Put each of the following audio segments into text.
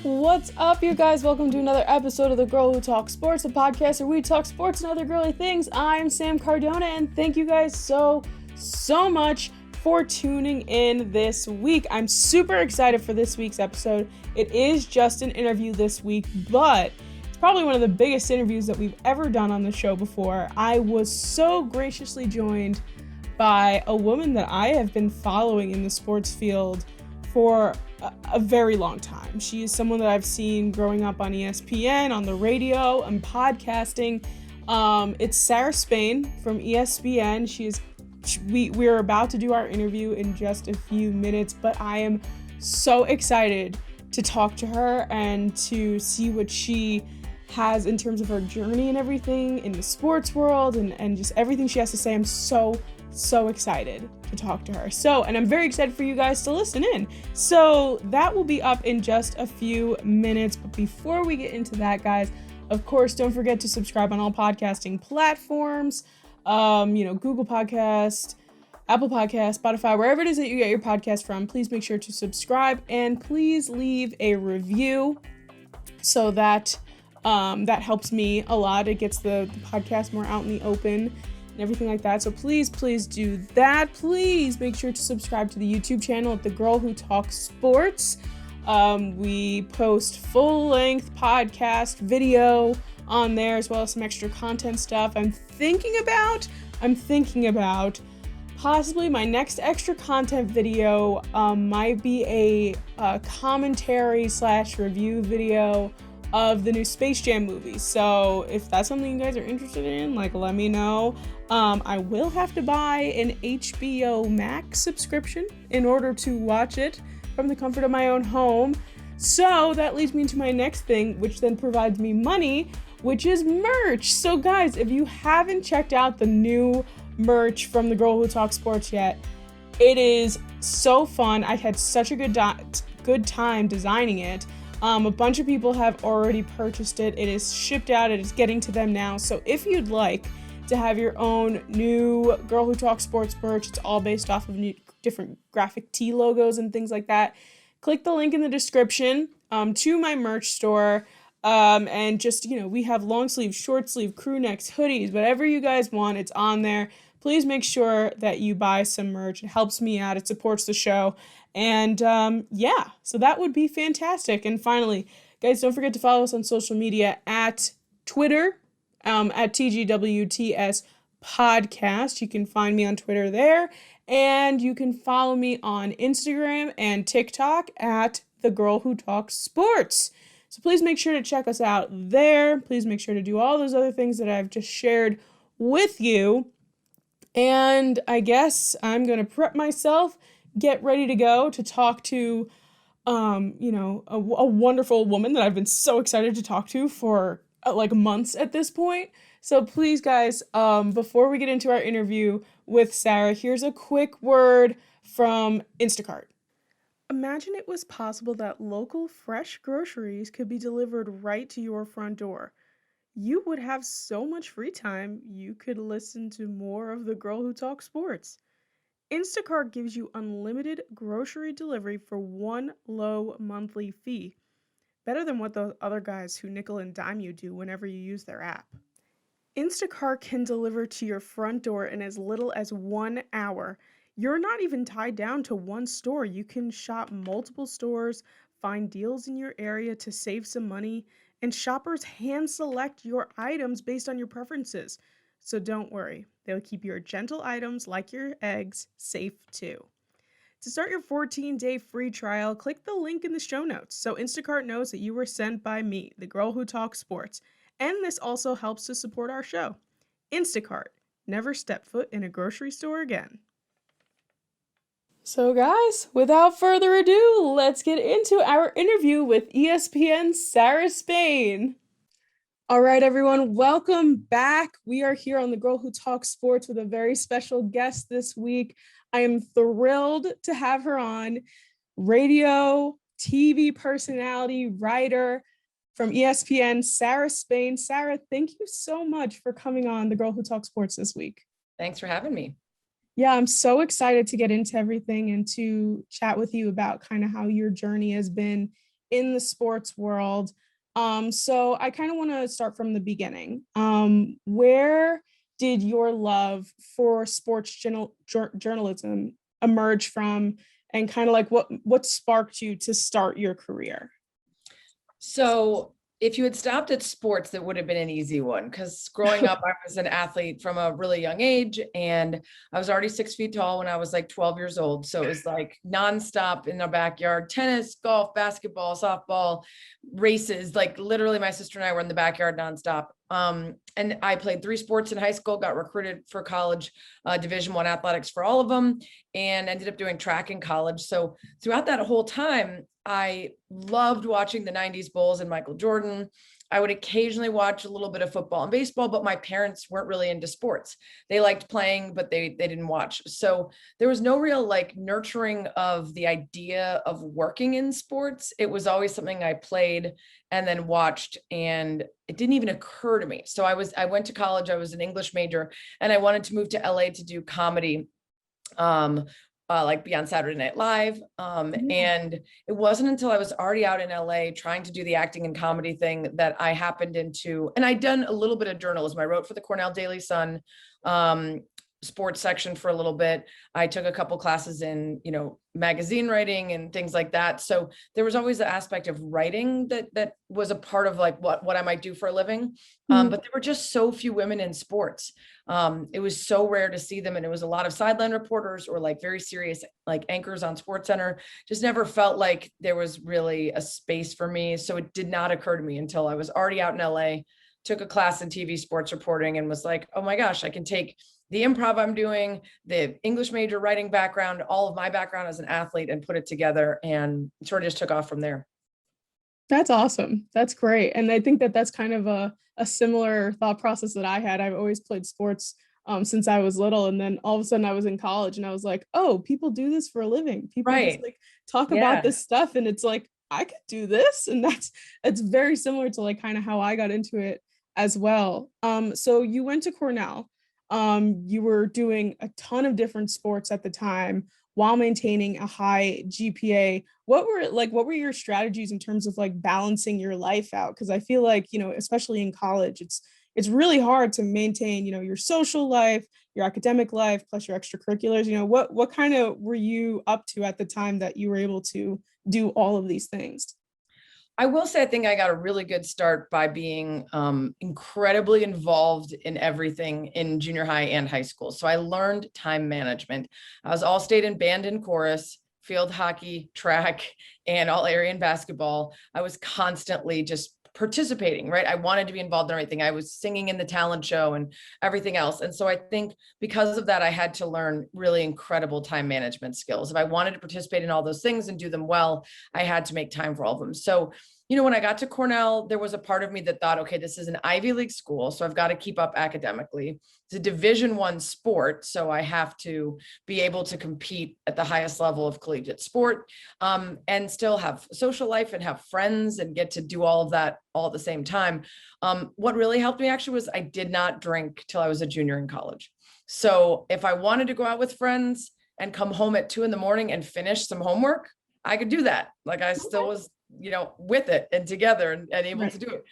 What's up, you guys? Welcome to another episode of The Girl Who Talks Sports, a podcast where we talk sports and other girly things. I'm Sam Cardona, and thank you guys so much for tuning in this week. I'm super excited for this week's episode. It is just an interview this week, but it's probably one of the biggest interviews that we've ever done on the show before. I was so graciously joined by a woman that I have been following in the sports field for a very long time. She is someone that I've seen growing up on ESPN, on the radio, and podcasting. It's Sarah Spain from ESPN. We're about to do our interview in just a few minutes, but I am so excited to talk to her and to see what she has in terms of her journey and everything in the sports world and just everything she has to say. I'm so excited to talk to her. And I'm very excited for you guys to listen in. So that will be up in just a few minutes. But before we get into that, guys, of course, don't forget to subscribe on all podcasting platforms. Google Podcast, Apple Podcast, Spotify, wherever it is that you get your podcast from. Please make sure to subscribe and please leave a review so that that helps me a lot. It gets the podcast more out in the open and everything like that. So please do that. Please make sure to subscribe to the YouTube channel at The Girl Who Talks Sports. We post full-length podcast video on there, as well as some extra content stuff. I'm thinking about possibly my next extra content video might be a commentary / review video of the new Space Jam movie. So if that's something you guys are interested in, let me know. I will have to buy an HBO Max subscription in order to watch it from the comfort of my own home. So that leads me into my next thing, which then provides me money, which is merch. So guys, if you haven't checked out the new merch from The Girl Who Talks Sports yet, it is so fun. I had such a good time designing it. A bunch of people have already purchased it. It is shipped out. It is getting to them now. So if you'd like to have your own new Girl Who Talks Sports merch, it's all based off of different graphic tee logos and things like that. Click the link in the description to my merch store. And just, we have long sleeve, short sleeve, crew necks, hoodies, whatever you guys want, it's on there. Please make sure that you buy some merch. It helps me out. It supports the show. And so that would be fantastic. And finally, guys, don't forget to follow us on social media at Twitter, at TGWTS Podcast. You can find me on Twitter there. And you can follow me on Instagram and TikTok at The Girl Who Talks Sports. So please make sure to check us out there. Please make sure to do all those other things that I've just shared with you. And I guess I'm going to prep myself, get ready to go to talk to, a wonderful woman that I've been so excited to talk to for months at this point. So please, guys, before we get into our interview with Sarah, here's a quick word from Instacart. Imagine it was possible that local fresh groceries could be delivered right to your front door. You would have so much free time, you could listen to more of The Girl Who Talks Sports. Instacart gives you unlimited grocery delivery for one low monthly fee. Better than what those other guys who nickel and dime you do whenever you use their app. Instacart can deliver to your front door in as little as 1 hour. You're not even tied down to one store. You can shop multiple stores, find deals in your area to save some money, and shoppers hand select your items based on your preferences. So don't worry, they'll keep your gentle items like your eggs safe too. To start your 14-day free trial, click the link in the show notes so Instacart knows that you were sent by me, The Girl Who Talks Sports. And this also helps to support our show. Instacart. Never step foot in a grocery store again. So guys, without further ado, let's get into our interview with ESPN's Sarah Spain. All right, everyone, welcome back. We are here on The Girl Who Talks Sports with a very special guest this week. I am thrilled to have her on. Radio, TV personality, writer from ESPN, Sarah Spain. Sarah, thank you so much for coming on The Girl Who Talks Sports this week. Thanks for having me. Yeah, I'm so excited to get into everything and to chat with you about kind of how your journey has been in the sports world. So I kind of want to start from the beginning. Where did your love for sports journalism emerge from, and kind of like what sparked you to start your career? So if you had stopped at sports, that would have been an easy one, because growing up, I was an athlete from a really young age, and I was already 6 feet tall when I was like 12 years old. So it was like nonstop in the backyard, tennis, golf, basketball, softball, races. Like literally my sister and I were in the backyard nonstop. And I played 3 sports in high school, got recruited for college, Division I athletics for all of them, and ended up doing track in college. So throughout that whole time, I loved watching the 90s Bulls and Michael Jordan. I would occasionally watch a little bit of football and baseball, but my parents weren't really into sports. They liked playing, but they didn't watch. So there was no real like nurturing of the idea of working in sports. It was always something I played and then watched, and it didn't even occur to me. So I went to college, I was an English major, and I wanted to move to LA to do comedy. Like be on Saturday Night Live. And it wasn't until I was already out in LA trying to do the acting and comedy thing that I happened into, and I'd done a little bit of journalism. I wrote for the Cornell Daily Sun, sports section for a little bit. I took a couple classes in, magazine writing and things like that. So there was always the aspect of writing that was a part of like what I might do for a living. But there were just so few women in sports. It was so rare to see them. And it was a lot of sideline reporters or like very serious, like anchors on SportsCenter. Just never felt like there was really a space for me. So it did not occur to me until I was already out in LA, took a class in TV sports reporting, and was like, oh my gosh, I can take the improv I'm doing, the English major writing background, all of my background as an athlete, and put it together, and sort of just took off from there. That's awesome. That's great. And I think that that's kind of a similar thought process that I had. I've always played sports since I was little. And then all of a sudden I was in college and I was like, oh, people do this for a living. People just Right. like talk about Yeah. this stuff. And it's like, I could do this. And it's very similar to like kind of how I got into it as well. So you went to Cornell. You were doing a ton of different sports at the time while maintaining a high GPA. What were your strategies in terms of like balancing your life out? Because I feel like, especially in college, it's really hard to maintain, your social life, your academic life, plus your extracurriculars. What kind of were you up to at the time that you were able to do all of these things? I will say, I think I got a really good start by being incredibly involved in everything in junior high and high school. So I learned time management. I was all state in band and chorus, field hockey, track, and all area in basketball. I was constantly just participating, right? I wanted to be involved in everything. I was singing in the talent show and everything else. And so I think because of that, I had to learn really incredible time management skills. If I wanted to participate in all those things and do them well, I had to make time for all of them. So when I got to Cornell, there was a part of me that thought, okay, this is an Ivy League school, so I've got to keep up academically. It's a Division I sport, so I have to be able to compete at the highest level of collegiate sport, and still have social life and have friends and get to do all of that all at the same time. What really helped me actually was I did not drink till I was a junior in college. So if I wanted to go out with friends and come home at 2 a.m. and finish some homework, I could do that. Like I still was with it and together and able to do it.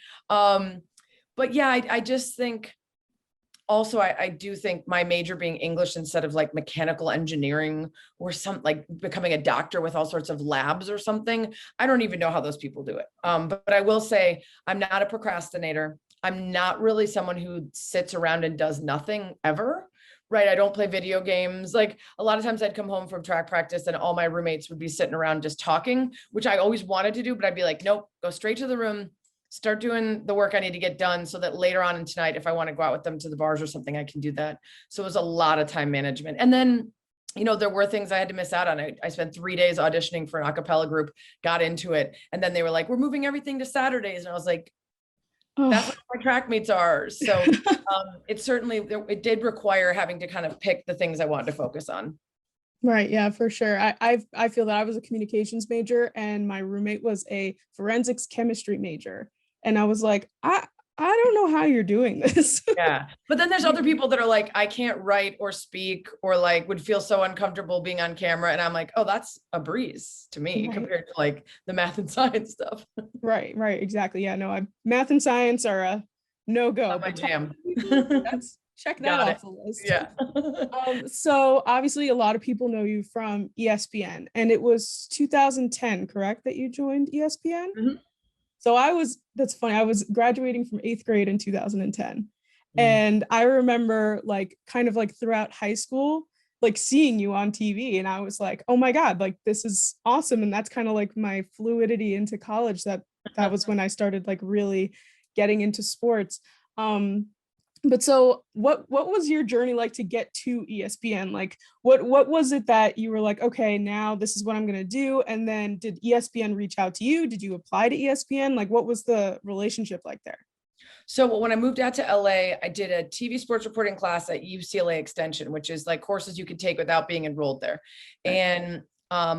But yeah, I just think also, I do think my major being English instead of like mechanical engineering or some like becoming a doctor with all sorts of labs or something. I don't even know how those people do it. But I will say I'm not a procrastinator. I'm not really someone who sits around and does nothing ever. Right. I don't play video games. Like a lot of times I'd come home from track practice and all my roommates would be sitting around just talking, which I always wanted to do, but I'd be like, nope, go straight to the room, start doing the work I need to get done so that later on in tonight, if I want to go out with them to the bars or something, I can do that. So it was a lot of time management. And then, there were things I had to miss out on. I spent 3 days auditioning for an a cappella group, got into it. And then they were like, we're moving everything to Saturdays. And I was like, that's what my track meets are. So it did require having to kind of pick the things I wanted to focus on. Right. Yeah, for sure. I feel that I was a communications major and my roommate was a forensics chemistry major. And I was like, I don't know how you're doing this. Yeah. But then there's other people that are like, I can't write or speak or like would feel so uncomfortable being on camera. And I'm like, oh, that's a breeze to me Right. compared to like the math and science stuff. Right, exactly. Yeah, no, math and science are a no go, Not my but talking jam. to people, that's check that Got off it. the list. Yeah. So obviously a lot of people know you from ESPN, and it was 2010, correct, that you joined ESPN? Mhm. So that's funny. I was graduating from eighth grade in 2010. Mm. And I remember like kind of like throughout high school, like seeing you on TV. And I was like, oh my God, like this is awesome. And that's kind of like my fluidity into college. That was when I started like really getting into sports. Um, but so what was your journey like to get to ESPN? Like what was it that you were like, okay, now this is what I'm gonna do? And then did ESPN reach out to you? Did you apply to ESPN? Like what was the relationship like there? So when I moved out to LA, I did a TV sports reporting class at UCLA Extension, which is like courses you could take without being enrolled there. Right. And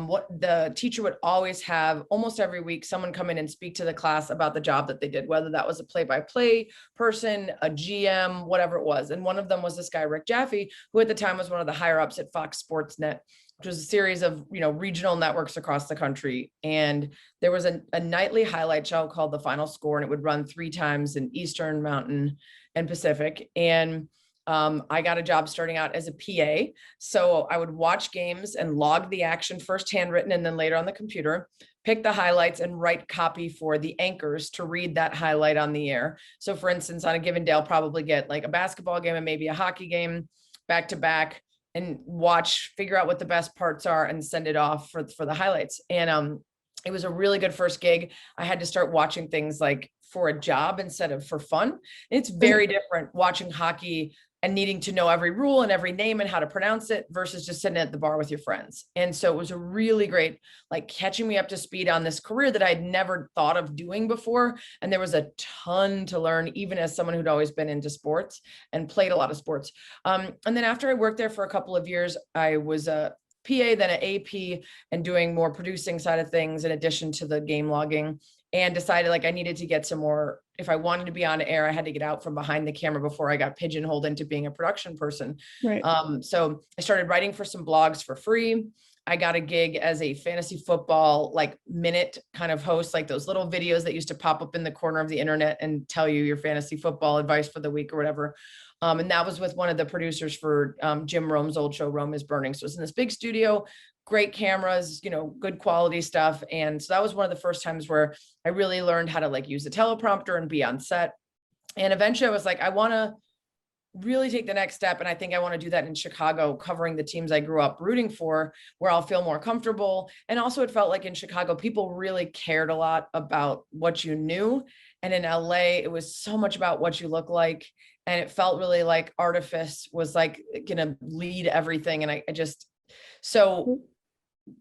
what the teacher would always have almost every week, someone come in and speak to the class about the job that they did, whether that was a play-by-play person, a GM, whatever it was. And one of them was this guy, Rick Jaffe, who at the time was one of the higher ups at Fox Sports Net, which was a series of, regional networks across the country. And there was a nightly highlight show called The Final Score, and it would run 3 times in Eastern, Mountain, and Pacific. And I got a job starting out as a PA. So I would watch games and log the action first handwritten and then later on the computer, pick the highlights and write copy for the anchors to read that highlight on the air. So for instance, on a given day, I'll probably get like a basketball game and maybe a hockey game back to back and figure out what the best parts are and send it off for the highlights. And it was a really good first gig. I had to start watching things like for a job instead of for fun. It's very different watching hockey and needing to know every rule and every name and how to pronounce it versus just sitting at the bar with your friends. And so it was a really great, like catching me up to speed on this career that I'd never thought of doing before. And there was a ton to learn, even as someone who'd always been into sports and played a lot of sports. And then after I worked there for a couple of years, I was a PA, then an AP, and doing more producing side of things in addition to the game logging, and decided like I needed to get some more, if I wanted to be on air, I had to get out from behind the camera before I got pigeonholed into being a production person. Right. So I started writing for some blogs for free. I got a gig as a fantasy football, like minute kind of host, like those little videos that used to pop up in the corner of the internet and tell you your fantasy football advice for the week or whatever. And that was with one of the producers for Jim Rome's old show, Rome is Burning. So it's in this big studio, great cameras, good quality stuff. And so that was one of the first times where I really learned how to like use the teleprompter and be on set. And eventually I was like, I want to really take the next step. And I think I want to do that in Chicago, covering the teams I grew up rooting for, where I'll feel more comfortable. And also it felt like in Chicago, people really cared a lot about what you knew. And in LA, it was so much about what you look like. And it felt really like artifice was like going to lead everything. And I just, so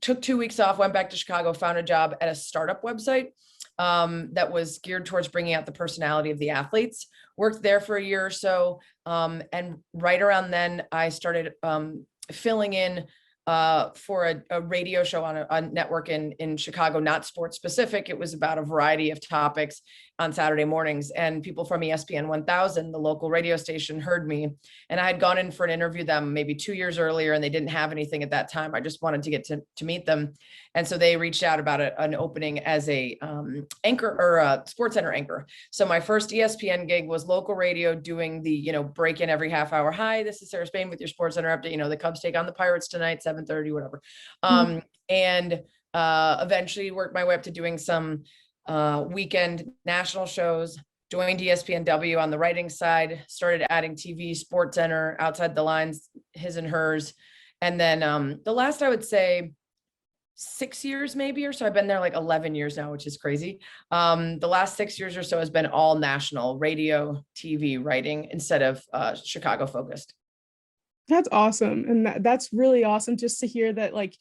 took 2 weeks off, went back to Chicago, found a job at a startup website that was geared towards bringing out the personality of the athletes. Worked there for a year or so. And right around then I started filling in for a radio show on a network in Chicago, not sports specific. It was about a variety of topics on Saturday mornings, and people from ESPN 1000, the local radio station, heard me. And I had gone in for an interview them maybe 2 years earlier, and they didn't have anything at that time. I just wanted to get to meet them. And so they reached out about an opening as a anchor or a sports center anchor. So my first ESPN gig was local radio, doing the, break in every half hour. Hi, this is Sarah Spain with your sports center update. The Cubs take on the Pirates tonight, 7:30, whatever. And eventually worked my way up to doing some weekend national shows, joined ESPNW on the writing side, started adding TV, Sports Center, Outside the Lines, His and Hers. And then the last, I would say, 6 years maybe or so, I've been there like 11 years now, which is crazy. The last 6 years or so has been all national radio, TV, writing instead of Chicago focused. That's awesome. And that's really awesome just to hear that, like,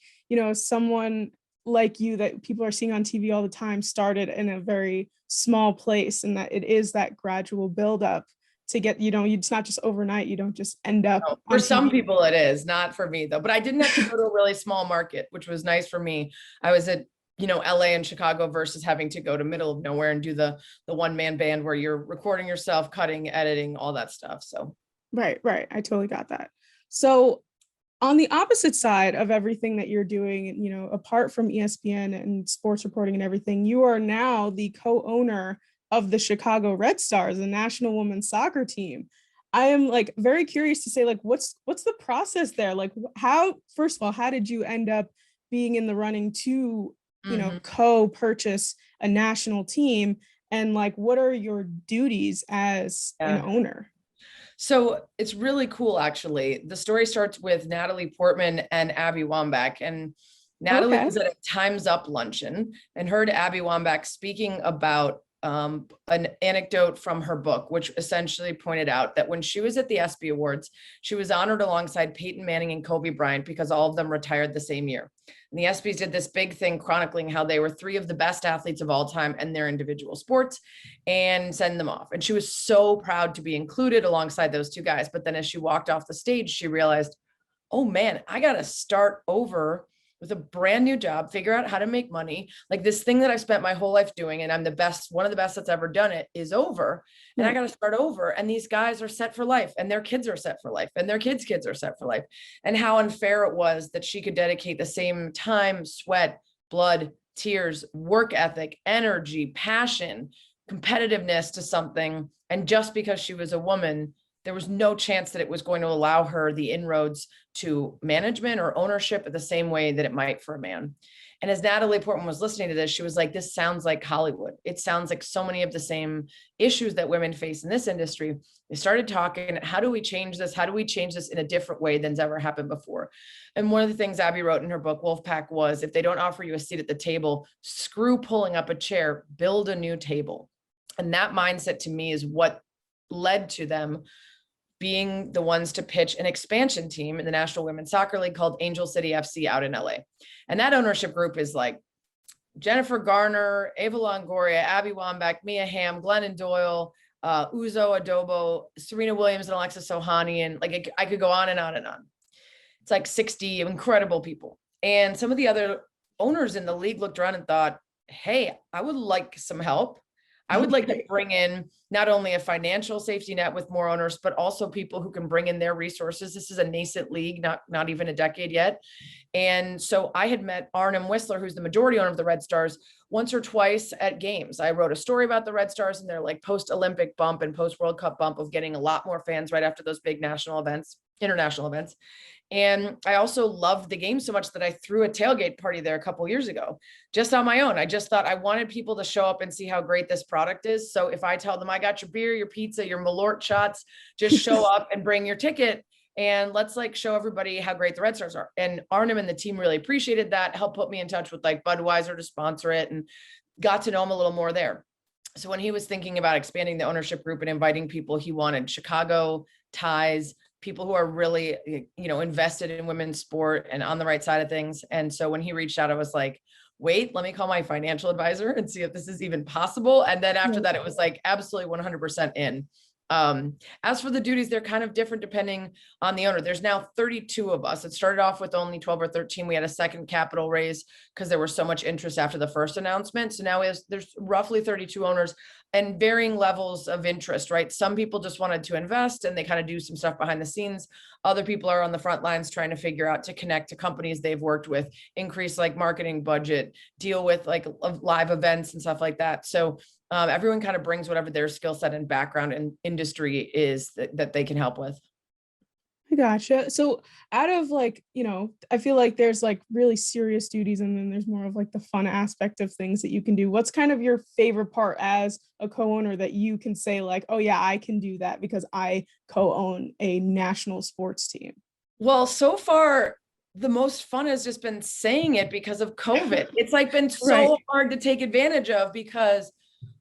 someone like you that people are seeing on TV all the time started in a very small place, and that it is that gradual buildup to get, it's not just overnight. You don't just end up. No, for some people it is, not for me though. But I didn't have to go to a really small market, which was nice for me. I was at, LA and Chicago versus having to go to middle of nowhere and do the one-man band where you're recording yourself, cutting, editing, all that stuff. So Right, right. I totally got that. So on the opposite side of everything that you're doing, apart from ESPN and sports reporting and everything, you are now the co-owner of the Chicago Red Stars, the national women's soccer team. I am like very curious to say, like, what's the process there? Like, how, first of all, how did you end up being in the running to, co-purchase a national team? And like, what are your duties as an yeah. owner? So it's really cool, actually. The story starts with Natalie Portman and Abby Wambach. And Natalie Okay. was at a Time's Up luncheon and heard Abby Wambach speaking about an anecdote from her book, which essentially pointed out that when she was at the ESPY Awards, she was honored alongside Peyton Manning and Kobe Bryant because all of them retired the same year. And the ESPYs did this big thing chronicling how they were three of the best athletes of all time in their individual sports and send them off. And she was so proud to be included alongside those two guys. But then as she walked off the stage, she realized, oh man, I got to start over with a brand new job, figure out how to make money. Like this thing that I've spent my whole life doing, and I'm the best, one of the best that's ever done it, is over. And I got to start over. And these guys are set for life, and their kids are set for life, and their kids' kids are set for life. And how unfair it was that she could dedicate the same time, sweat, blood, tears, work ethic, energy, passion, competitiveness to something. And just because she was a woman, there was no chance that it was going to allow her the inroads to management or ownership the same way that it might for a man. And as Natalie Portman was listening to this, she was like, this sounds like Hollywood. It sounds like so many of the same issues that women face in this industry. They started talking, how do we change this? How do we change this in a different way than's ever happened before? And one of the things Abby wrote in her book, Wolfpack, was if they don't offer you a seat at the table, screw pulling up a chair, build a new table. And that mindset to me is what led to them being the ones to pitch an expansion team in the National Women's Soccer League called Angel City FC out in LA. And that ownership group is like Jennifer Garner, Ava Longoria, Abby Wambach, Mia Hamm, Glennon Doyle, Uzo Adobo, Serena Williams, and Alexis Ohanian. Like I could go on and on and on. It's like 60 incredible people. And some of the other owners in the league looked around and thought, hey, I would like some help. I would like to bring in not only a financial safety net with more owners, but also people who can bring in their resources. This is a nascent league, not even a decade yet. And so I had met Arnim Whistler, who's the majority owner of the Red Stars, once or twice at games. I wrote a story about the Red Stars and their like post-Olympic bump and post-World Cup bump of getting a lot more fans right after those big national events, international events. And I also loved the game so much that I threw a tailgate party there a couple of years ago, just on my own. I just thought I wanted people to show up and see how great this product is. So if I tell them I got your beer, your pizza, your Malort shots, just show up and bring your ticket. And let's like show everybody how great the Red Stars are. And Arnim and the team really appreciated that, helped put me in touch with like Budweiser to sponsor it, and got to know him a little more there. So when he was thinking about expanding the ownership group and inviting people, he wanted Chicago ties, people who are really, invested in women's sport and on the right side of things. And so when he reached out, I was like, wait, let me call my financial advisor and see if this is even possible. And then after that, it was like absolutely 100% in. As for the duties, they're kind of different depending on the owner. There's now 32 of us. It started off with only 12 or 13. We had a second capital raise because there was so much interest after the first announcement. So now there's roughly 32 owners and varying levels of interest, right? Some people just wanted to invest and they kind of do some stuff behind the scenes. Other people are on the front lines trying to figure out to connect to companies they've worked with, increase like marketing budget, deal with like live events and stuff like that. So everyone kind of brings whatever their skill set and background and industry is that they can help with. I gotcha. So out of like, I feel like there's like really serious duties and then there's more of like the fun aspect of things that you can do. What's kind of your favorite part as a co-owner that you can say like, oh yeah, I can do that because I co-own a national sports team? Well, so far, the most fun has just been saying it because of COVID. It's like been so hard to take advantage of because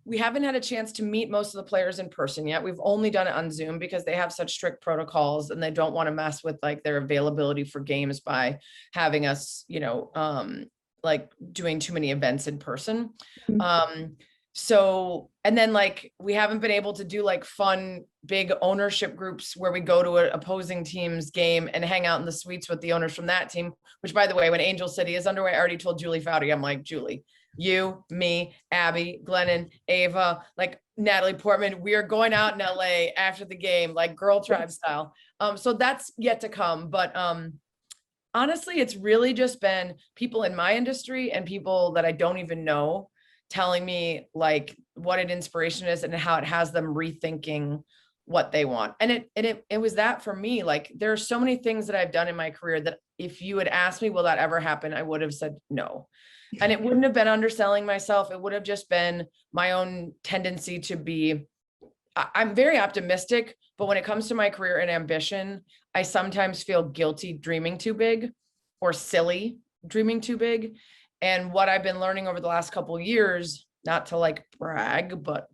we haven't had a chance to meet most of the players in person yet. We've only done it on Zoom because they have such strict protocols and they don't want to mess with like their availability for games by having us, like doing too many events in person. So, and then like, we haven't been able to do like fun, big ownership groups where we go to an opposing team's game and hang out in the suites with the owners from that team, which by the way, when Angel said he is underway, I already told Julie Foudy, I'm like, Julie, you, me, Abby, Glennon, Ava, like Natalie Portman, we are going out in LA after the game, like girl tribe style. So that's yet to come. But honestly, it's really just been people in my industry and people that I don't even know telling me like what an inspiration is and how it has them rethinking what they want. And it was that for me. Like there are so many things that I've done in my career that if you had asked me, will that ever happen? I would have said no. And it wouldn't have been underselling myself. It would have just been my own tendency to be, I'm very optimistic, but when it comes to my career and ambition, I sometimes feel guilty dreaming too big or silly dreaming too big. And what I've been learning over the last couple of years, not to like brag, but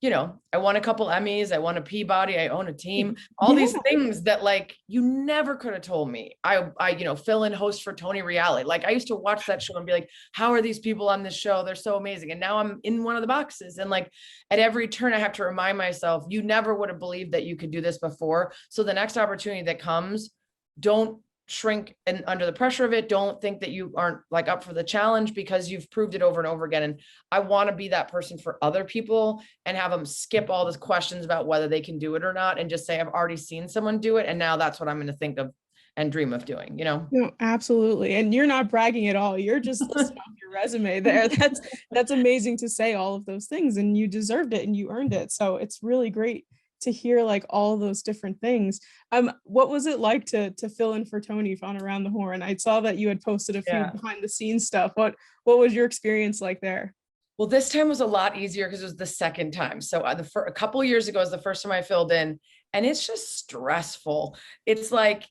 you know, I won a couple Emmys, I won a Peabody, I own a team, all these things that like you never could have told me. I fill in host for Tony Reale. Like I used to watch that show and be like, how are these people on this show? They're so amazing. And now I'm in one of the boxes. And like at every turn, I have to remind myself, you never would have believed that you could do this before. So the next opportunity that comes, don't shrink and under the pressure of it. Don't think that you aren't like up for the challenge because you've proved it over and over again. And I want to be that person for other people and have them skip all these questions about whether they can do it or not and just say, I've already seen someone do it. And now that's what I'm going to think of and dream of doing, you know? No, absolutely. And you're not bragging at all. You're just listing off your resume there. That's amazing to say all of those things, and you deserved it and you earned it. So it's really great to hear like all of those different things. What was it like to fill in for Tony on Around the Horn? I saw that you had posted a few behind the scenes stuff. What was your experience like there? Well, this time was a lot easier because it was the second time. So a couple of years ago was the first time I filled in, and it's just stressful. It's like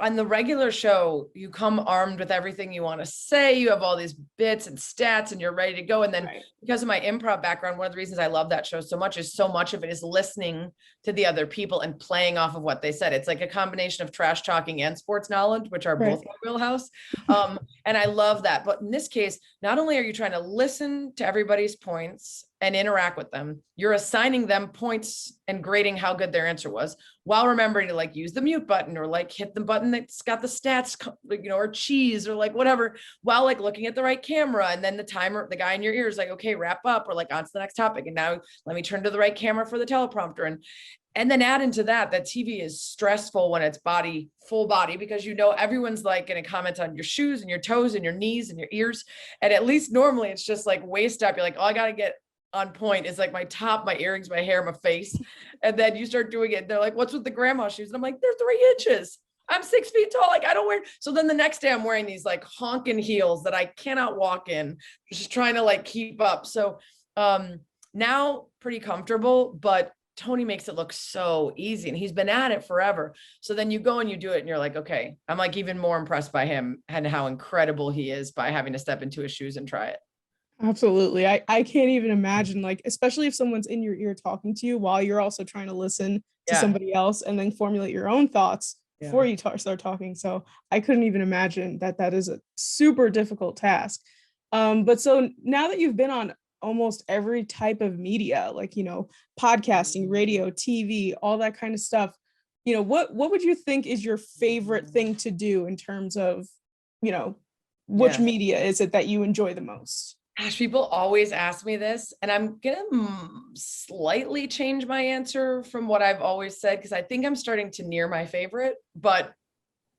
on the regular show, you come armed with everything you want to say. You have all these bits and stats and you're ready to go. And then because of my improv background, one of the reasons I love that show so much is so much of it is listening to the other people and playing off of what they said. It's like a combination of trash talking and sports knowledge, which are both my wheelhouse. And I love that. But in this case, not only are you trying to listen to everybody's points and interact with them, you're assigning them points and grading how good their answer was, while remembering to like use the mute button or like hit the button that's got the stats, or cheese or like whatever, while like looking at the right camera. And then the timer, the guy in your ear is like, okay, wrap up, or like on to the next topic. And now let me turn to the right camera for the teleprompter. And then add into that TV is stressful when it's full body, because everyone's like going to comment on your shoes and your toes and your knees and your ears. And at least normally it's just like waist up. You're like, oh, I got to get on point. It's like my top, my earrings, my hair, my face. And then you start doing it. And they're like, what's with the grandma shoes? And I'm like, they're 3 inches. I'm 6 feet tall. Like I don't wear. So then the next day I'm wearing these like honking heels that I cannot walk in, just trying to like keep up. So now pretty comfortable, but Tony makes it look so easy and he's been at it forever. So then you go and you do it and you're like, okay, I'm like even more impressed by him and how incredible he is by having to step into his shoes and try it. Absolutely. I can't even imagine, like, especially if someone's in your ear talking to you while you're also trying to listen to somebody else and then formulate your own thoughts before you start talking. So I couldn't even imagine that is a super difficult task. But so now that you've been on almost every type of media, like, podcasting, radio, TV, all that kind of stuff, what would you think is your favorite thing to do in terms of, which media is it that you enjoy the most? Gosh, people always ask me this, and I'm gonna slightly change my answer from what I've always said, because I think I'm starting to near my favorite. But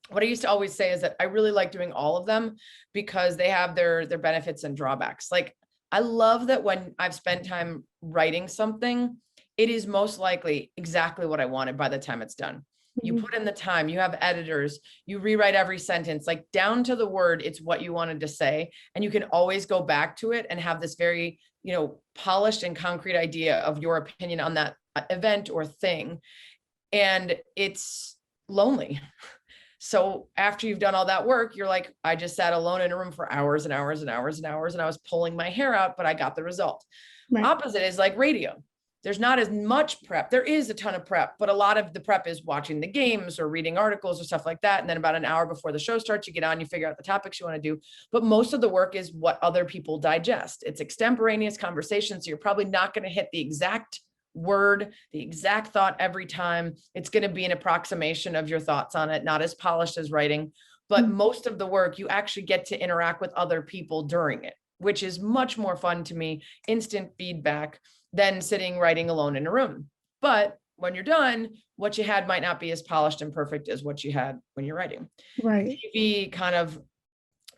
what I used to always say is that I really like doing all of them because they have their benefits and drawbacks. Like I love that when I've spent time writing something, it is most likely exactly what I wanted by the time it's done. You put in the time, you have editors, you rewrite every sentence, like down to the word, it's what you wanted to say. And you can always go back to it and have this very, polished and concrete idea of your opinion on that event or thing. And it's lonely. So after you've done all that work, you're like, I just sat alone in a room for hours and hours and hours and hours, and I was pulling my hair out, but I got the result. Right. Opposite is like radio. there's not as much prep. There is a ton of prep, but a lot of the prep is watching the games or reading articles or stuff like that. And then about an hour before the show starts, you get on, you figure out the topics you want to do. But most of the work is what other people digest. It's extemporaneous conversation. So you're probably not going to hit the exact word, the exact thought every time. It's going to be an approximation of your thoughts on it, not as polished as writing. But most of the work, you actually get to interact with other people during it, which is much more fun to me, instant feedback, than sitting writing alone in a room. But when you're done, what you had might not be as polished and perfect as what you had when you're writing. Right. TV, kind of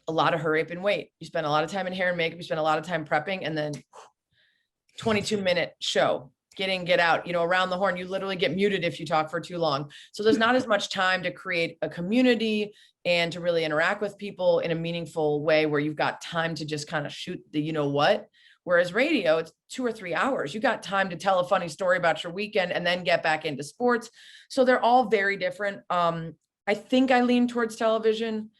a lot of hurry up and wait. You spend a lot of time in hair and makeup, you spend a lot of time prepping, and then 22-minute show, get in, get out, around the horn, you literally get muted if you talk for too long. So there's not as much time to create a community and to really interact with people in a meaningful way where you've got time to just kind of shoot the, what. Whereas radio, it's 2 or 3 hours. You got time to tell a funny story about your weekend and then get back into sports. So they're all very different. I think I lean towards television,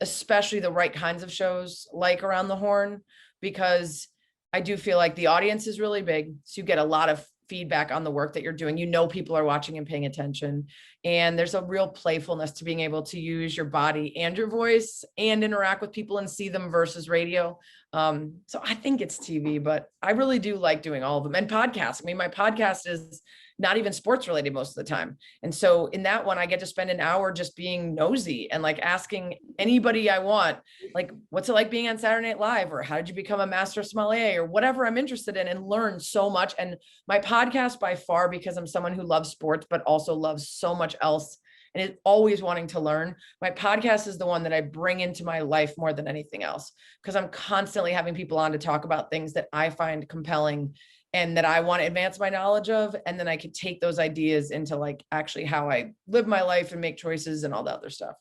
especially the right kinds of shows like Around the Horn, because I do feel like the audience is really big. So you get a lot of feedback on the work that you're doing. People are watching and paying attention. And there's a real playfulness to being able to use your body and your voice and interact with people and see them versus radio. So I think it's TV, but I really do like doing all of them. And podcasts. I mean, my podcast is not even sports related most of the time. And so in that one, I get to spend an hour just being nosy and like asking anybody I want, like, what's it like being on Saturday Night Live, or how did you become a master sommelier, or whatever I'm interested in, and learn so much. And my podcast by far, because I'm someone who loves sports, but also loves so much else and is always wanting to learn, my podcast is the one that I bring into my life more than anything else, because I'm constantly having people on to talk about things that I find compelling and that I want to advance my knowledge of. And then I could take those ideas into like actually how I live my life and make choices and all the other stuff.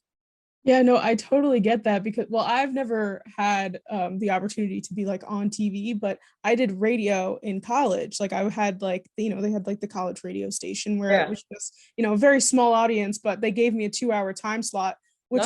Yeah, no, I totally get that because, well, I've never had the opportunity to be like on TV, but I did radio in college. Like I had like, they had like the college radio station where it was just, a very small audience, but they gave me a 2-hour time slot, which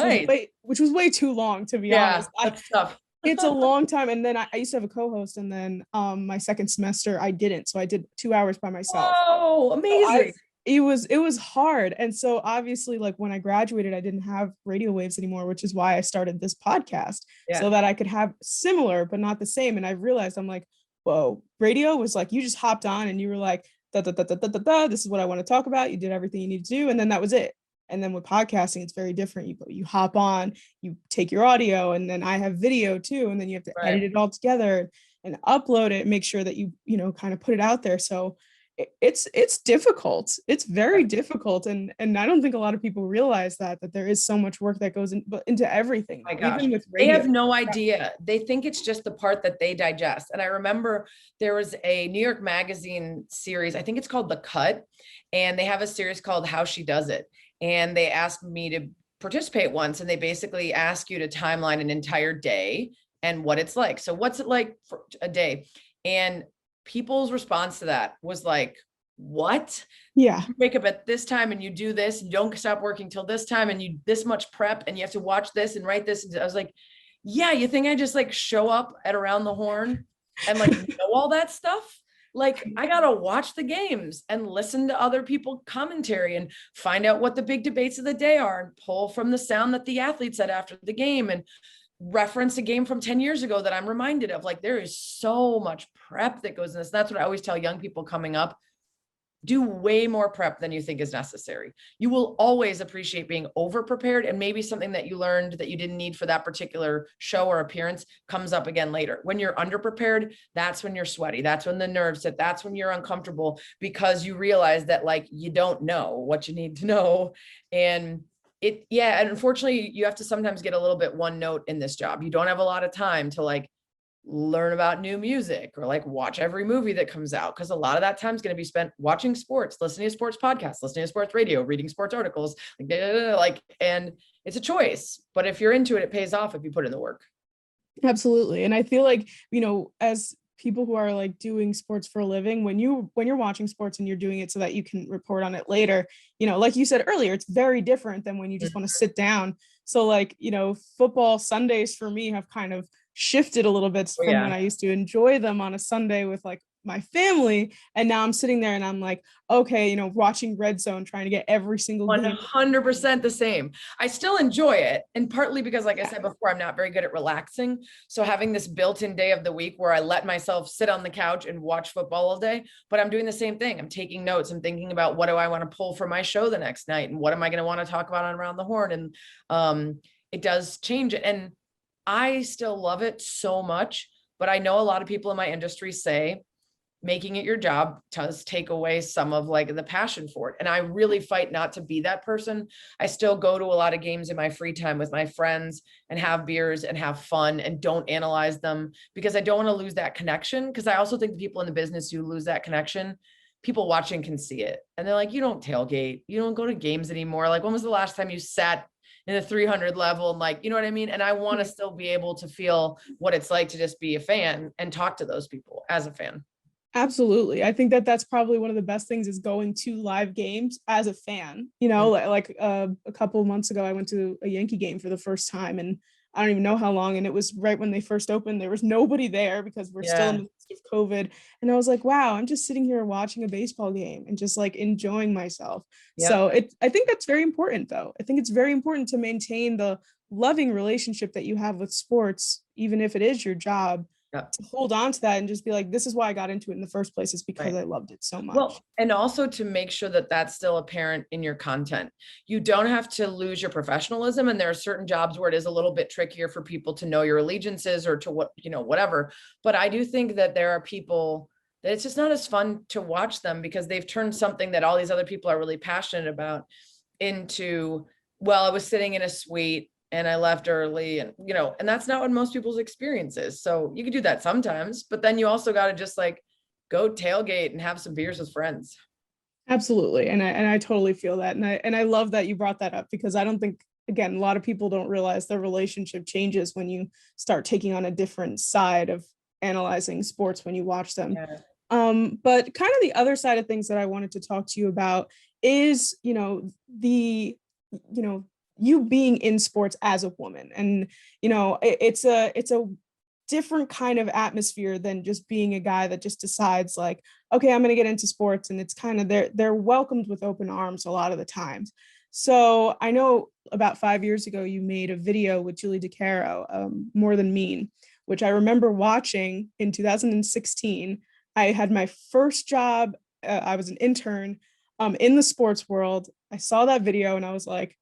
was way too long, to be honest. That's tough. It's a long time. And then I used to have a co-host, and then my second semester I didn't. So I did 2 hours by myself. Oh, amazing. So it was hard. And so obviously, like when I graduated, I didn't have radio waves anymore, which is why I started this podcast so that I could have similar, but not the same. And I realized, I'm like, whoa, radio was like, you just hopped on and you were like, da, da, da, da, da, da, da, this is what I want to talk about. You did everything you need to do. And then that was it. And then with podcasting, it's very different. You hop on, you take your audio, and then I have video too. And then you have to edit it all together and upload it, make sure that you kind of put it out there. So it's difficult. It's very difficult. And I don't think a lot of people realize that there is so much work that goes into everything. My gosh. Even with radio. They have no idea. They think it's just the part that they digest. And I remember there was a New York Magazine series, I think it's called The Cut, and they have a series called How She Does It. And they asked me to participate once, and they basically ask you to timeline an entire day and what it's like. So what's it like for a day? And people's response to that was like, what? Yeah. You wake up at this time and you do this, and you don't stop working till this time, and you this much prep, and you have to watch this and write this. And I was like, yeah, you think I just like show up at Around the Horn and like know all that stuff? Like I gotta watch the games and listen to other people commentary and find out what the big debates of the day are, and pull from the sound that the athlete said after the game, and reference a game from 10 years ago that I'm reminded of. Like there is so much prep that goes in this. That's what I always tell young people coming up. Do way more prep than you think is necessary. You will always appreciate being over prepared, and maybe something that you learned that you didn't need for that particular show or appearance comes up again later. When you're under prepared, that's when you're sweaty. That's when the nerves hit. That's when you're uncomfortable, because you realize that like you don't know what you need to know. And and unfortunately you have to sometimes get a little bit one note in this job. You don't have a lot of time to like learn about new music or like watch every movie that comes out, because a lot of that time is going to be spent watching sports, listening to sports podcasts, listening to sports radio, reading sports articles, and it's a choice. But if you're into it, it pays off if you put in the work. Absolutely. And I feel like, as people who are like doing sports for a living, when you're watching sports and you're doing it so that you can report on it later, like you said earlier, it's very different than when you just want to sit down. So like, football Sundays for me have kind of shifted a little bit from when I used to enjoy them on a Sunday with like my family. And now I'm sitting there and I'm like, okay, you know, watching Red Zone, trying to get every single game. 100% the same. I still enjoy it. And partly because, like I said before, I'm not very good at relaxing. So having this built-in day of the week where I let myself sit on the couch and watch football all day, but I'm doing the same thing. I'm taking notes. I'm thinking about what do I want to pull for my show the next night? And what am I going to want to talk about on Around the Horn? And it does change it. And I still love it so much, but I know a lot of people in my industry say, making it your job does take away some of like the passion for it. And I really fight not to be that person. I still go to a lot of games in my free time with my friends and have beers and have fun and don't analyze them because I don't want to lose that connection. Because I also think the people in the business who lose that connection, people watching can see it. And they're like, you don't tailgate, you don't go to games anymore. Like, when was the last time you sat in the 300 level and, like, you know what I mean? And I want to still be able to feel what it's like to just be a fan and talk to those people as a fan. Absolutely. I think that that's probably one of the best things is going to live games as a fan. You know, a couple of months ago, I went to a Yankee game for the first time, and I don't even know how long. And it was right when they first opened. There was nobody there because we're still in the midst of COVID. And I was like, wow, I'm just sitting here watching a baseball game and just like enjoying myself. Yeah. So I think that's very important, though. I think it's very important to maintain the loving relationship that you have with sports, even if it is your job. To hold on to that and just be like, this is why I got into it in the first place, is because I loved it so much. Well, and also to make sure that that's still apparent in your content. You don't have to lose your professionalism. And there are certain jobs where it is a little bit trickier for people to know your allegiances or to what, you know, whatever. But I do think that there are people that it's just not as fun to watch them because they've turned something that all these other people are really passionate about into, well, I was sitting in a suite and I left early, and, you know, and that's not what most people's experience is. So you can do that sometimes, but then you also got to just like go tailgate and have some beers with friends. Absolutely. And I totally feel that. And I love that you brought that up, because I don't think, again, a lot of people don't realize their relationship changes when you start taking on a different side of analyzing sports when you watch them. Yeah. But kind of the other side of things that I wanted to talk to you about is, you know, you being in sports as a woman. And, you know, it's a different kind of atmosphere than just being a guy that just decides like, okay, I'm going to get into sports. And it's kind of, they're welcomed with open arms a lot of the times. So I know about 5 years ago, you made a video with Julie DeCaro, More Than Mean, which I remember watching in 2016. I had my first job. I was an intern in the sports world. I saw that video and I was like,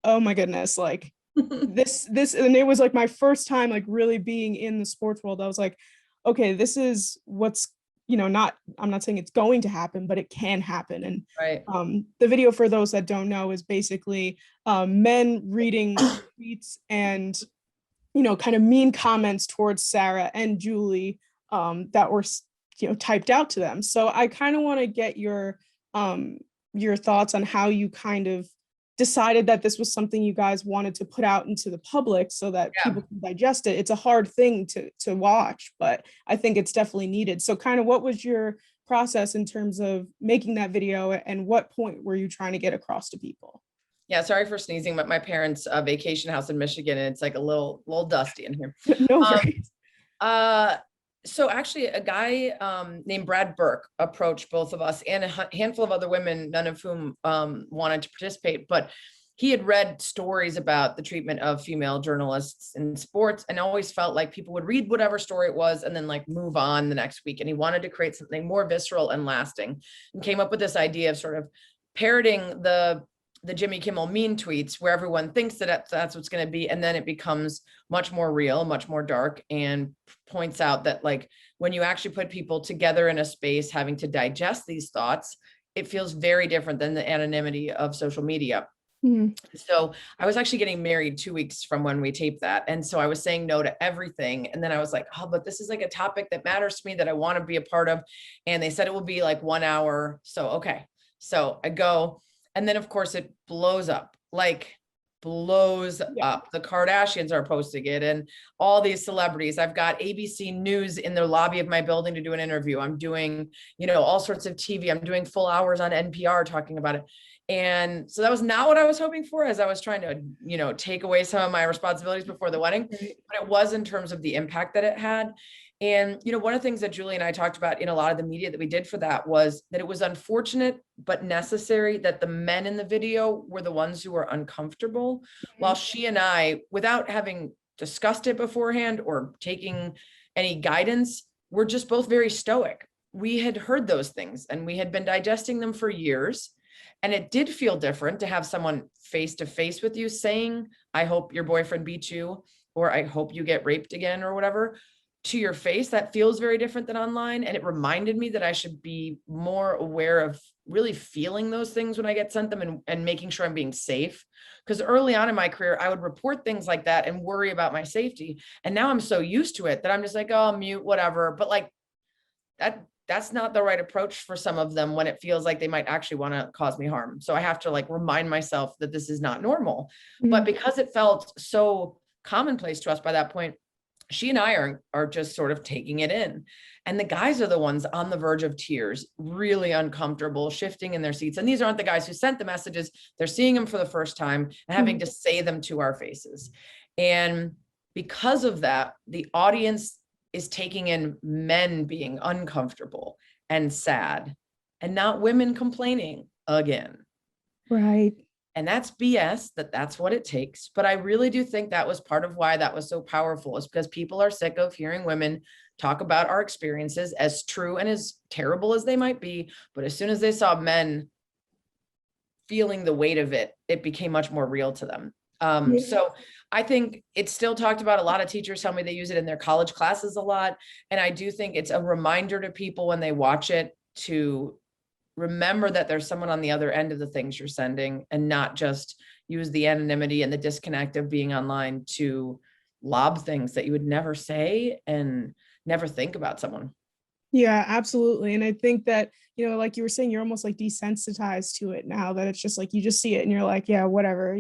oh my goodness, like this, and it was like my first time like really being in the sports world. I was like, okay, this is what's, you know, I'm not saying it's going to happen, but it can happen. And the video, for those that don't know, is basically men reading tweets and, you know, kind of mean comments towards Sarah and Julie that were, you know, typed out to them. So I kind of want to get your thoughts on how you kind of decided that this was something you guys wanted to put out into the public so that people can digest it. It's a hard thing to watch, but I think it's definitely needed. So kind of what was your process in terms of making that video, and what point were you trying to get across to people? Yeah, sorry for sneezing, but my parents' vacation house in Michigan, and it's like a little dusty in here. No worries. So actually a guy named Brad Burke approached both of us and a handful of other women, none of whom wanted to participate, but he had read stories about the treatment of female journalists in sports and always felt like people would read whatever story it was and then like move on the next week. And he wanted to create something more visceral and lasting, and came up with this idea of sort of parroting the Jimmy Kimmel mean tweets, where everyone thinks that that's what's going to be. And then it becomes much more real, much more dark, and points out that like when you actually put people together in a space having to digest these thoughts, it feels very different than the anonymity of social media. Mm-hmm. So I was actually getting married 2 weeks from when we taped that. And so I was saying no to everything. And then I was like, oh, but this is like a topic that matters to me that I want to be a part of. And they said it will be like 1 hour. So, okay. So I go. And then, of course, it blows up, like blows up. The Kardashians are posting it and all these celebrities. I've got ABC News in the lobby of my building to do an interview. I'm doing, you know, all sorts of TV. I'm doing full hours on NPR talking about it. And so that was not what I was hoping for, as I was trying to, you know, take away some of my responsibilities before the wedding, but it was in terms of the impact that it had. And, one of the things that Julie and I talked about in a lot of the media that we did for that was that it was unfortunate but necessary that the men in the video were the ones who were uncomfortable, while she and I, without having discussed it beforehand or taking any guidance, were just both very stoic. We had heard those things and we had been digesting them for years. And it did feel different to have someone face to face with you saying, I hope your boyfriend beat you, or I hope you get raped again, or whatever, to your face. That feels very different than online. And it reminded me that I should be more aware of really feeling those things when I get sent them, and making sure I'm being safe. Because early on in my career, I would report things like that and worry about my safety. And now I'm so used to it that I'm just like, oh, mute, whatever. But like that's not the right approach for some of them when it feels like they might actually want to cause me harm. So I have to like remind myself that this is not normal. But because it felt so commonplace to us by that point, she and I are just sort of taking it in. And the guys are the ones on the verge of tears, really uncomfortable, shifting in their seats. And these aren't the guys who sent the messages. They're seeing them for the first time and having to say them to our faces. And because of that, the audience is taking in men being uncomfortable and sad, and not women complaining again. Right. And that's BS, that's what it takes. But I really do think that was part of why that was so powerful, is because people are sick of hearing women talk about our experiences, as true and as terrible as they might be. But as soon as they saw men feeling the weight of it, it became much more real to them. So I think it's still talked about. A lot of teachers tell me they use it in their college classes a lot. And I do think it's a reminder to people when they watch it to remember that there's someone on the other end of the things you're sending, and not just use the anonymity and the disconnect of being online to lob things that you would never say and never think about someone. Yeah, absolutely. And I think that, like you were saying, you're almost like desensitized to it now, that it's just like, you just see it and you're like, yeah, whatever,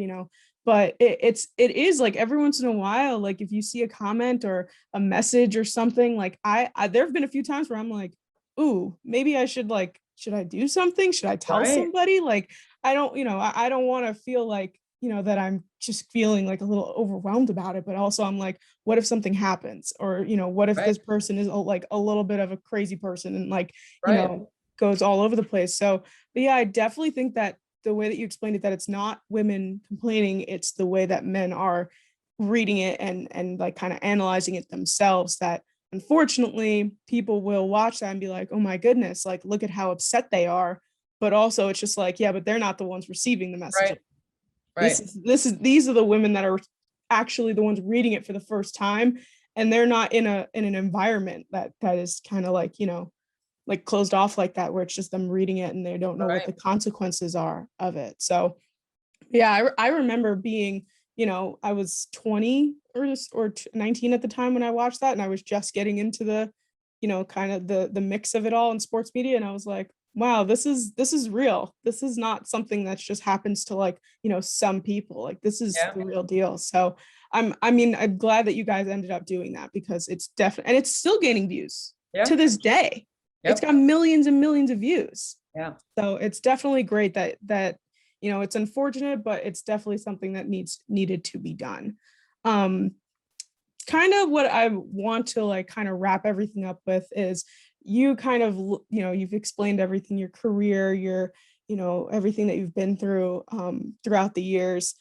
but it is like every once in a while, like if you see a comment or a message or something, like I there have been a few times where I'm like, ooh, maybe I should I do something? Should I tell somebody? Like, I don't, I don't want to feel like, that I'm just feeling like a little overwhelmed about it, but also I'm like, what if something happens? Or, what if this person is like a little bit of a crazy person and like, goes all over the place. So, but yeah, I definitely think that the way that you explained it, that it's not women complaining, it's the way that men are reading it and like kind of analyzing it themselves, that unfortunately people will watch that and be like, oh my goodness, like look at how upset they are. But also it's just like, yeah, but they're not the ones receiving the message. These are the women that are actually the ones reading it for the first time, and they're not in an environment that is kind of like, like closed off like that, where it's just them reading it and they don't know what the consequences are of it. So yeah, I remember being, I was 20 or 19 at the time when I watched that, and I was just getting into the, kind of the mix of it all in sports media, and I was like, wow, this is real. This is not something that just happens to like, some people. Like this is the real deal. So I'm glad that you guys ended up doing that, because it's definitely, and it's still gaining views to this day. It's got millions and millions of views. Yeah. So it's definitely great that it's unfortunate, but it's definitely something that needed to be done. Kind of what I want to like kind of wrap everything up with is, you kind of, you've explained everything, your career, your, everything that you've been through throughout the years.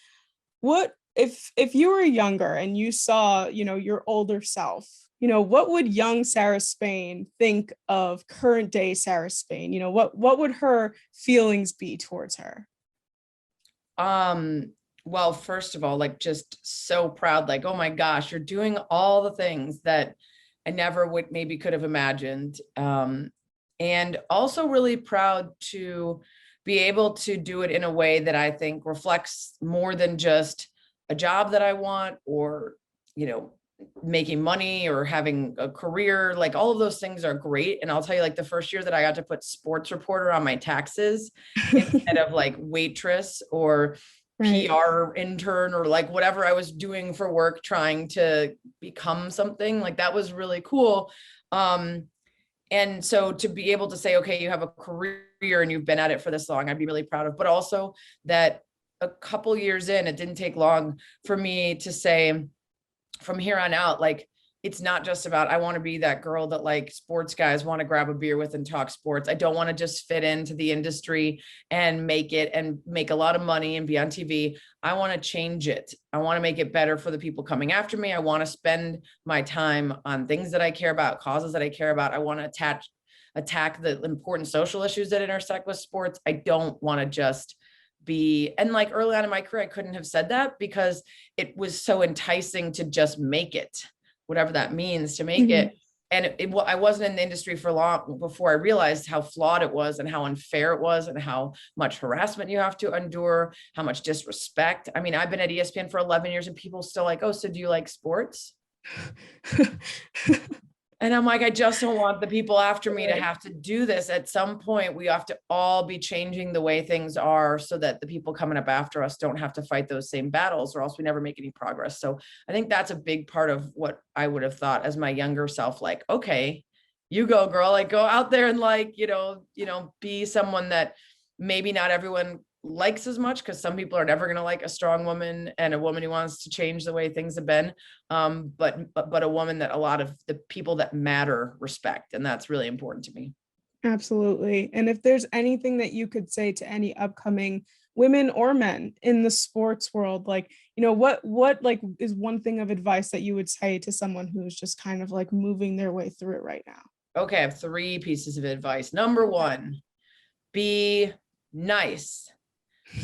What if you were younger and you saw, your older self, what would young Sarah Spain think of current day Sarah Spain? What would her feelings be towards her? Well, first of all, like just so proud, like, oh my gosh, you're doing all the things that I never would maybe could have imagined. And also really proud to be able to do it in a way that I think reflects more than just a job that I want, or, making money or having a career. Like all of those things are great. And I'll tell you, like the first year that I got to put sports reporter on my taxes instead of like waitress or PR intern or like whatever I was doing for work, trying to become something, like that was really cool. And so to be able to say, okay, you have a career and you've been at it for this long, I'd be really proud of. But also that a couple years in, it didn't take long for me to say, from here on out, like it's not just about, I want to be that girl that like sports guys want to grab a beer with and talk sports. I don't want to just fit into the industry and make a lot of money and be on TV. I want to change it. I want to make it better for the people coming after me. I want to spend my time on things that I care about, causes that I care about. I want to attack the important social issues that intersect with sports. I don't want to just be, and like early on in my career, I couldn't have said that because it was so enticing to just make it, whatever that means, to make it. And I wasn't in the industry for long before I realized how flawed it was and how unfair it was and how much harassment you have to endure, how much disrespect. I mean, I've been at ESPN for 11 years and people still like, oh, so do you like sports? And I'm like, I just don't want the people after me to have to do this. At some point, we have to all be changing the way things are so that the people coming up after us don't have to fight those same battles, or else we never make any progress. So I think that's a big part of what I would have thought as my younger self, like, okay, you go, girl, like go out there and like, be someone that maybe not everyone likes as much, because some people are never going to like a strong woman and a woman who wants to change the way things have been. But a woman that a lot of the people that matter respect. And that's really important to me. Absolutely. And if there's anything that you could say to any upcoming women or men in the sports world, like, what like is one thing of advice that you would say to someone who's just kind of like moving their way through it right now? Okay, I have 3 pieces of advice. Number 1, be nice.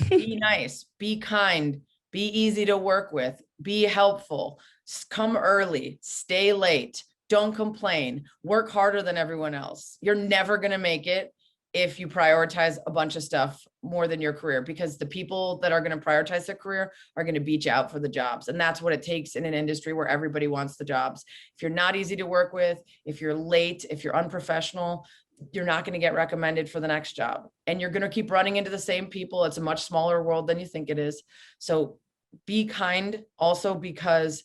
Be nice, be kind, be easy to work with, be helpful, come early, stay late, don't complain, work harder than everyone else. You're never going to make it if you prioritize a bunch of stuff more than your career, because the people that are going to prioritize their career are going to beat you out for the jobs. And that's what it takes in an industry where everybody wants the jobs. If you're not easy to work with, if you're late, if you're unprofessional, you're not going to get recommended for the next job, and you're going to keep running into the same people. It's a much smaller world than you think it is. So be kind also, because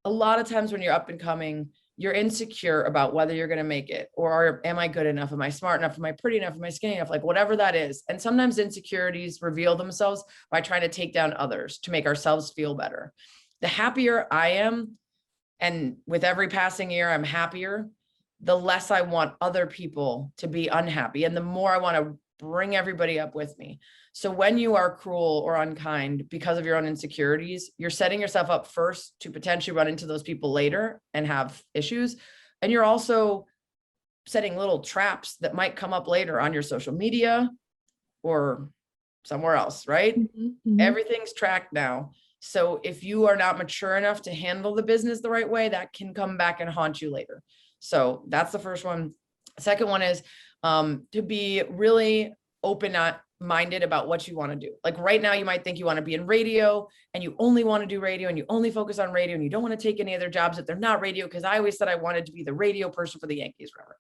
a lot of times when you're up and coming, you're insecure about whether you're going to make it, or am I good enough? Am I smart enough? Am I pretty enough? Am I skinny enough? Like whatever that is. And sometimes insecurities reveal themselves by trying to take down others to make ourselves feel better. The happier I am, and with every passing year, I'm happier, the less I want other people to be unhappy, and the more I want to bring everybody up with me. So when you are cruel or unkind because of your own insecurities, you're setting yourself up first to potentially run into those people later and have issues. And you're also setting little traps that might come up later on your social media or somewhere else, right? Mm-hmm. Everything's tracked now. So if you are not mature enough to handle the business the right way, that can come back and haunt you later. So that's the first one. Second one is to be really open-minded about what you want to do. Like right now, you might think you want to be in radio and you only want to do radio and you only focus on radio and you don't want to take any other jobs if they're not radio, because I always said I wanted to be the radio person for the Yankees, whatever.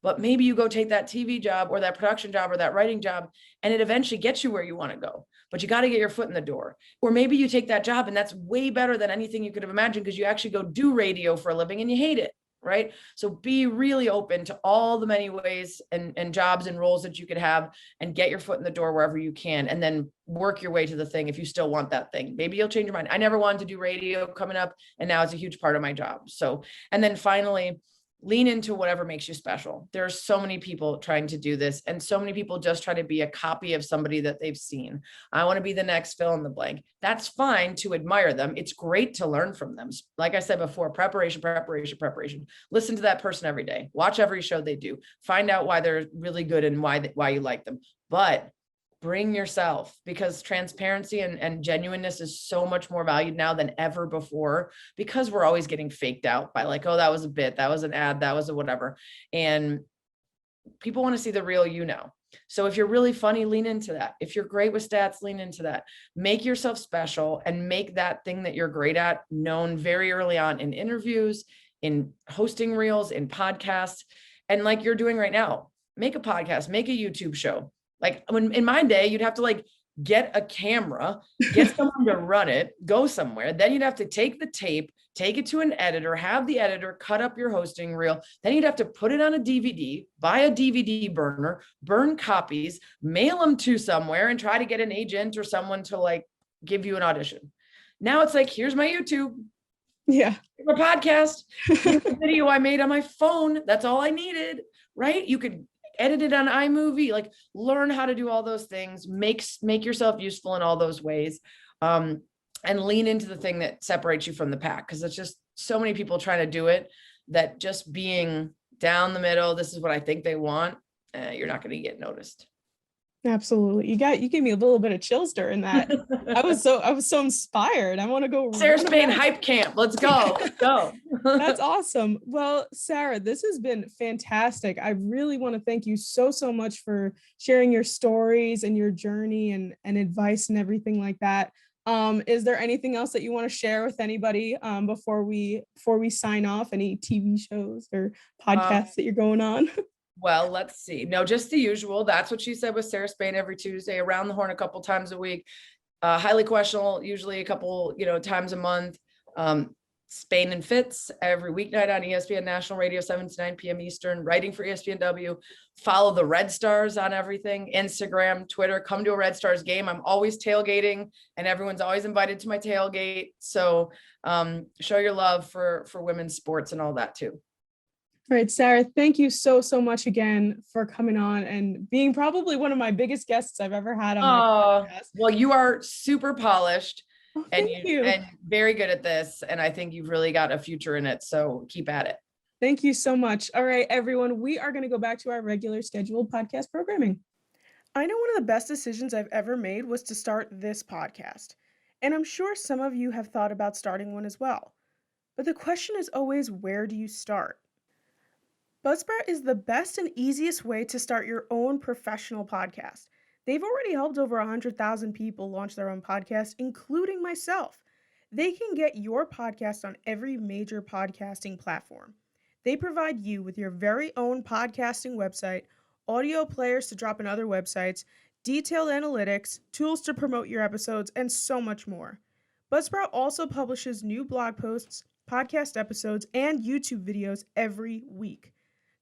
But maybe you go take that TV job or that production job or that writing job, and it eventually gets you where you want to go. But you got to get your foot in the door. Or maybe you take that job and that's way better than anything you could have imagined, because you actually go do radio for a living and you hate it. Right? So be really open to all the many ways and jobs and roles that you could have, and get your foot in the door wherever you can, and then work your way to the thing if you still want that thing. Maybe you'll change your mind. I never wanted to do radio coming up, and now it's a huge part of my job. So, and then finally, lean into whatever makes you special. There are so many people trying to do this, and so many people just try to be a copy of somebody that they've seen. I want to be the next fill in the blank. That's fine to admire them. It's great to learn from them. Like I said before, preparation. Listen to that person every day. Watch every show they do. Find out why they're really good and why you like them. But bring yourself, because transparency and genuineness is so much more valued now than ever before, because we're always getting faked out by like, oh, that was a bit, that was an ad, that was a whatever. And people want to see the real you now. So if you're really funny, lean into that. If you're great with stats, lean into that. Make yourself special and make that thing that you're great at known very early on in interviews, in hosting reels, in podcasts, and like you're doing right now. Make a podcast, make a YouTube show. Like when in my day, you'd have to like get a camera, get someone to run it, go somewhere. Then you'd have to take the tape, take it to an editor, have the editor cut up your hosting reel. Then you'd have to put it on a DVD, buy a DVD burner, burn copies, mail them to somewhere, and try to get an agent or someone to like give you an audition. Now it's like, here's my YouTube. Yeah. A podcast, here's a video I made on my phone. That's all I needed, right? You could edit it on iMovie, like learn how to do all those things, make yourself useful in all those ways. And lean into the thing that separates you from the pack. Cause it's just so many people trying to do it that just being down the middle, this is what I think they want, you're not going to get noticed. Absolutely. You gave me a little bit of chills during that. I was so inspired. I want to go. Sarah Spain hype camp. Let's go. Let's go. That's awesome. Well, Sarah, this has been fantastic. I really want to thank you so much for sharing your stories and your journey and advice and everything like that. Is there anything else that you want to share with anybody before we sign off? Any TV shows or podcasts that you're going on? Well, let's see. No, just the usual. That's what she said with Sarah Spain every Tuesday, around the horn a couple times a week. Highly questionable, usually a couple, times a month. Spain and Fits every weeknight on ESPN National Radio, 7 to 9 p.m. Eastern, writing for ESPNW. Follow the Red Stars on everything, Instagram, Twitter. Come to a Red Stars game. I'm always tailgating and everyone's always invited to my tailgate. So show your love for women's sports and all that too. All right, Sarah, thank you so much again for coming on and being probably one of my biggest guests I've ever had on my podcast. Well, you are super polished and very good at this. And I think you've really got a future in it. So keep at it. Thank you so much. All right, everyone, we are going to go back to our regular scheduled podcast programming. I know one of the best decisions I've ever made was to start this podcast. And I'm sure some of you have thought about starting one as well. But the question is always, where do you start? Buzzsprout is the best and easiest way to start your own professional podcast. They've already helped over 100,000 people launch their own podcast, including myself. They can get your podcast on every major podcasting platform. They provide you with your very own podcasting website, audio players to drop in other websites, detailed analytics, tools to promote your episodes, and so much more. Buzzsprout also publishes new blog posts, podcast episodes, and YouTube videos every week.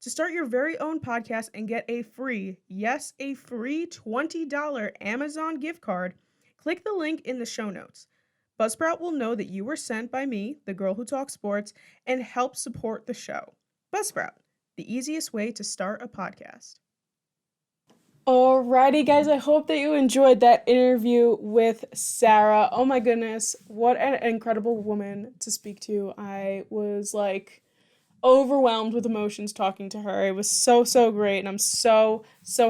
To start your very own podcast and get a free, yes, a free $20 Amazon gift card, click the link in the show notes. Buzzsprout will know that you were sent by me, the girl who talks sports, and help support the show. Buzzsprout, the easiest way to start a podcast. Alrighty, guys, I hope that you enjoyed that interview with Sarah. Oh my goodness, what an incredible woman to speak to. I was overwhelmed with emotions talking to her. It was so great, and I'm so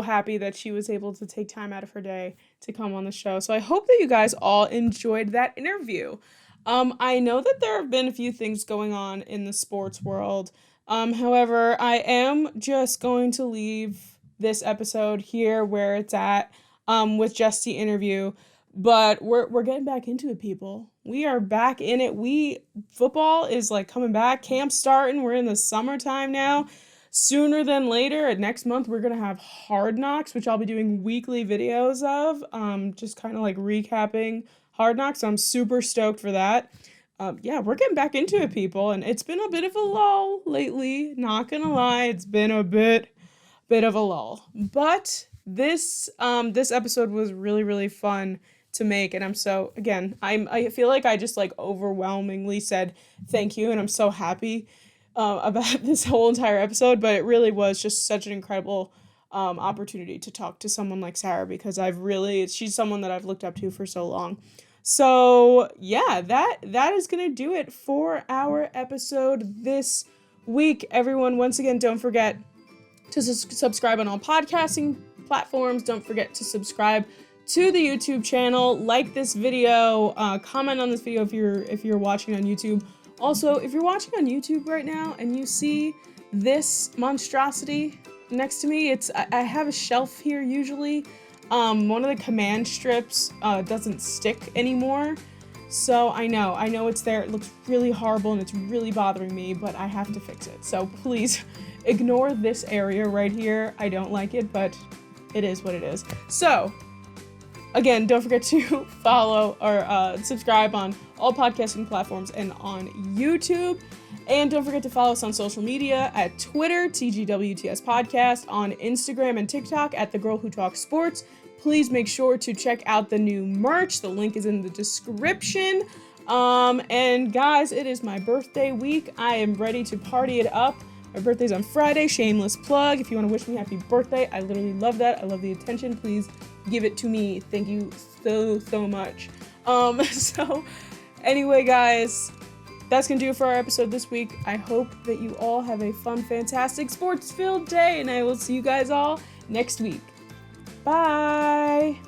happy that she was able to take time out of her day to come on the show. So I hope that you guys all enjoyed that interview. I know that there have been a few things going on in the sports world. However, I am just going to leave this episode here where it's at with just the interview. But we're getting back into it, people. We are back in it. Football is coming back. Camp's starting. We're in the summertime now. Sooner than later, next month, we're going to have Hard Knocks, which I'll be doing weekly videos of. Just kind of recapping Hard Knocks. So I'm super stoked for that. Yeah, we're getting back into it, people. And it's been a bit of a lull lately. Not going to lie. It's been a bit of a lull. But this episode was really fun to make, and I feel like I just overwhelmingly said thank you, and I'm so happy about this whole entire episode. But it really was just such an incredible opportunity to talk to someone like Sarah, because she's someone that I've looked up to for so long. So yeah, that is gonna do it for our episode this week, everyone. Once again, don't forget to subscribe on all podcasting platforms. Don't forget to subscribe to the YouTube channel, like this video, comment on this video if you're watching on YouTube. Also, if you're watching on YouTube right now and you see this monstrosity next to me, I have a shelf here usually. One of the command strips doesn't stick anymore. So I know it's there. It looks really horrible and it's really bothering me, but I have to fix it. So please ignore this area right here. I don't like it, but it is what it is. So again, don't forget to follow or subscribe on all podcasting platforms and on YouTube. And don't forget to follow us on social media at Twitter, TGWTS Podcast, on Instagram and TikTok at The Girl Who Talks Sports. Please make sure to check out the new merch. The link is in the description. And guys, it is my birthday week. I am ready to party it up. My birthday's on Friday, shameless plug. If you want to wish me happy birthday, I literally love that. I love the attention. Please give it to me. Thank you so much. So anyway, guys, that's gonna do it for our episode this week. I hope that you all have a fun, fantastic, sports-filled day, and I will see you guys all next week. Bye!